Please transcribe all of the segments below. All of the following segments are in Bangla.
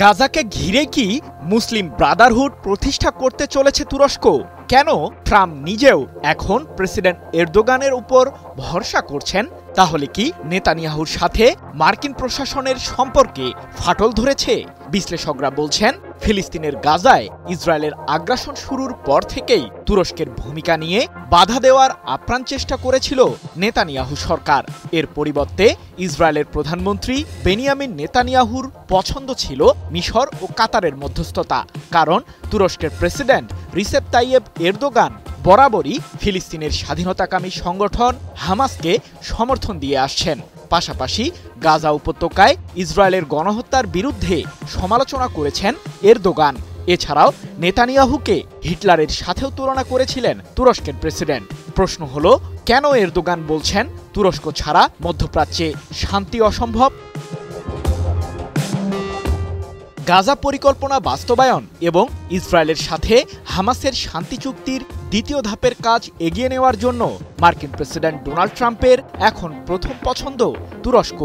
গাজাকে ঘিরে কি মুসলিম ব্রাদারহুড প্রতিষ্ঠা করতে চলেছে তুরস্ক? কেন ট্রাম্প নিজেও এখন প্রেসিডেন্ট এরদোগানের উপর ভরসা করছেন? তাহলে কি নেতানিয়াহুর সাথে মার্কিন প্রশাসনের সম্পর্কে ফাটল ধরেছে? বিশ্লেষকরা বলছেন, ফিলিস্তিনের গাজায় ইসরায়েলের আগ্রাসন শুরুর পর থেকেই তুরস্কের ভূমিকা নিয়ে বাধা দেওয়ার আপ্রাণ চেষ্টা করেছিল নেতানিয়াহু সরকার। এর পরিবর্তে ইসরায়েলের প্রধানমন্ত্রী বেনিয়ামিন নেতানিয়াহুর পছন্দ ছিল মিশর ও কাতারের মধ্যস্থতা। কারণ তুরস্কের প্রেসিডেন্ট রিসেপ তাইয়েব এরদোগান বরাবরই ফিলিস্তিনের স্বাধীনতাকামী সংগঠন হামাসকে সমর্থন দিয়ে আসছেন। পাশাপাশি গাজা উপত্যকায় ইসরায়েলের গণহত্যার বিরুদ্ধে সমালোচনা করেছেন এরদোগান। এছাড়াও নেতানিয়াহুকে হিটলারের সাথেও তুলনা করেছিলেন তুরস্কের প্রেসিডেন্ট। প্রশ্ন হলো, কেন এরদোগান বলছেন তুরস্ক ছাড়া মধ্যপ্রাচ্যে শান্তি অসম্ভব? গাজা পরিকল্পনা বাস্তবায়ন এবং ইসরায়েলের সাথে হামাসের শান্তি চুক্তির দ্বিতীয় ধাপের কাজ এগিয়ে নেওয়ার জন্য মার্কিন প্রেসিডেন্ট ডোনাল্ড ট্রাম্পের এখন প্রথম পছন্দ তুরস্ক।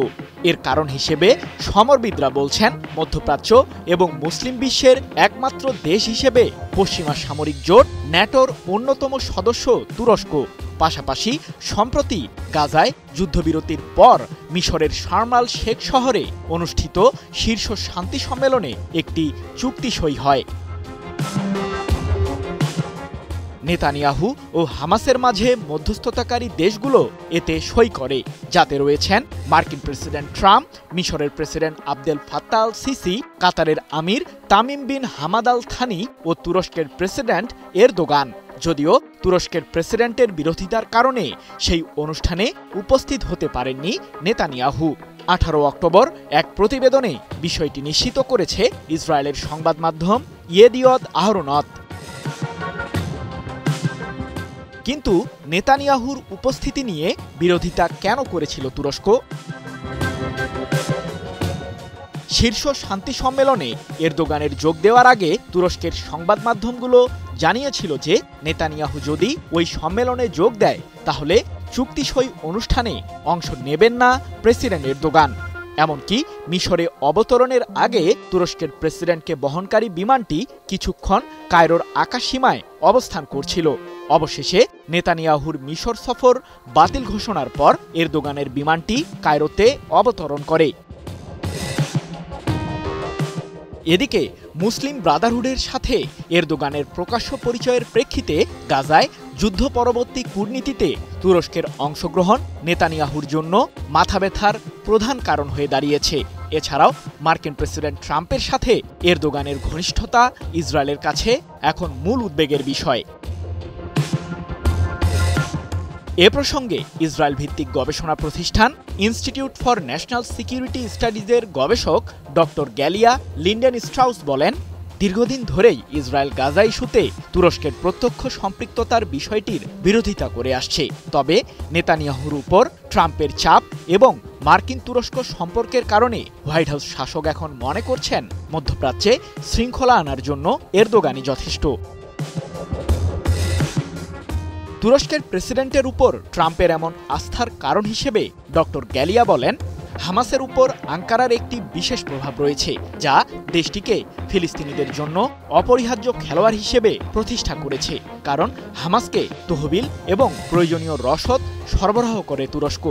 এর কারণ হিসেবে সমরবিদরা বলছেন, মধ্যপ্রাচ্য এবং মুসলিম বিশ্বের একমাত্র দেশ হিসেবে পশ্চিমা সামরিক জোট ন্যাটোর অন্যতম সদস্য তুরস্ক। পাশাপাশি সম্প্রতি গাজায় যুদ্ধবিরতির পর মিশরের শার্ম আল শেখ শহরে অনুষ্ঠিত শীর্ষ শান্তি সম্মেলনে একটি চুক্তি সই হয়। নেতানিয়াহু ও হামাসের মাঝে মধ্যস্থতাকারী দেশগুলো এতে সই করে, যাতে রয়েছেন মার্কিন প্রেসিডেন্ট ট্রাম্প, মিশরের president Abdel Fattah al Sisi, কাতারের আমির Tamim bin Hamad Al Thani ও তুরস্কের প্রেসিডেন্ট এরদোগান। যদিও তুরস্কের প্রেসিডেন্টের বিরোধিতার কারণে সেই অনুষ্ঠানে উপস্থিত হতে পারেননি নেতানিয়াহু। 18 অক্টোবর এক প্রতিবেদনে বিষয়টি নিশ্চিত করেছে ইসরায়েলের সংবাদ মাধ্যম ইয়েদিওত আহরোনট। কিন্তু নেতানিয়াহুর উপস্থিতি নিয়ে বিরোধিতা কেন করেছিল তুরস্ক? শীর্ষ শান্তি সম্মেলনে এরদোগানের যোগ দেওয়ার আগে তুরস্কের সংবাদ মাধ্যমগুলো জানিয়েছিল যে নেতানিয়াহু যদি ওই সম্মেলনে যোগ দেয় তাহলে চুক্তি সই অনুষ্ঠানে অংশ নেবেন না প্রেসিডেন্ট এরদোগান। এমনকি মিশরে অবতরণের আগে তুরস্কের প্রেসিডেন্টকে বহনকারী বিমানটি কিছুক্ষণ কায়রোর আকাশসীমায় অবস্থান করছিল। অবশেষে নেতানিয়াহুর মিশর সফর বাতিল ঘোষণার পর এরদোগানের বিমানটি কায়রোতে অবতরণ করে। এদিকে মুসলিম ব্রাদারহুডের সাথে এরদোগানের প্রকাশ্য পরিচয়ের প্রেক্ষিতে গাজায় যুদ্ধ পরবর্তী কূটনীতিতে তুরস্কের অংশগ্রহণ নেতানিয়াহুর জন্য মাথাব্যথার প্রধান কারণ হয়ে দাঁড়িয়েছে। এছাড়াও মার্কিন প্রেসিডেন্ট ট্রাম্পের সাথে এরদোগানের ঘনিষ্ঠতা ইসরায়েলের কাছে এখন মূল উদ্বেগের বিষয়। এ প্রসঙ্গে ইসরায়েল ভিত্তিক গবেষণা প্রতিষ্ঠান ইনস্টিটিউট ফর ন্যাশনাল সিকিউরিটি স্টাডিজের গবেষক ডক্টর গ্যালিয়া লিন্ডেন স্ট্রাউস বলেন, দীর্ঘদিন ধরেই ইসরায়েল গাজা ইস্যুতে তুরস্কের প্রত্যক্ষ সম্পৃক্ততার বিষয়টির বিরোধিতা করে আসছে। তবে নেতানিয়াহুর উপর ট্রাম্পের চাপ এবং মার্কিন তুরস্ক সম্পর্কের কারণে হোয়াইট হাউস শাসক এখন মনে করছেন মধ্যপ্রাচ্যে শৃঙ্খলা আনার জন্য এরদোগানই যথেষ্ট। তুরস্কের প্রেসিডেন্টের উপর ট্রাম্পের এমন আস্থার কারণ হিসেবে ডক্টর গ্যালিয়া বলেন, হামাসের উপর আঙ্কারার একটি বিশেষ প্রভাব রয়েছে, যা দেশটিকে ফিলিস্তিনিদের জন্য অপরিহার্য খেলোয়াড় হিসেবে প্রতিষ্ঠা করেছে। কারণ হামাসকে তহবিল এবং প্রয়োজনীয় রসদ সরবরাহ করে তুরস্ক।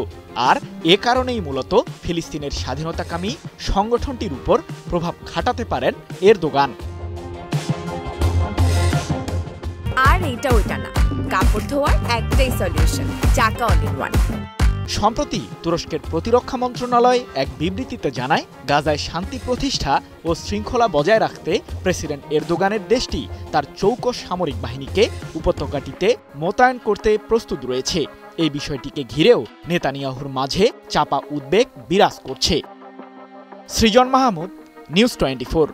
আর এ কারণেই মূলত ফিলিস্তিনের স্বাধীনতাকামী সংগঠনটির উপর প্রভাব খাটাতে পারেন এরদোগান। আর এটা ওইটা না, কাপড় ধোয়ার একটাই সলিউশন, চাকা অল ইন ওয়ান। সম্প্রতি তুরস্কের প্রতিরক্ষা মন্ত্রণালয় এক বিবৃতিতে জানায়, গাজায় শান্তি প্রতিষ্ঠা ও শৃঙ্খলা বজায় রাখতে প্রেসিডেন্ট এরদোগানের দেশটি তার চৌকস সামরিক বাহিনীকে উপত্যকাটিতে মোতায়েন করতে প্রস্তুত রয়েছে। এই বিষয়টিকে ঘিরেও নেতানিয়াহুর মাঝে চাপা উদ্বেগ বিরাজ করছে। সৃজন মাহমুদ, নিউজ 24।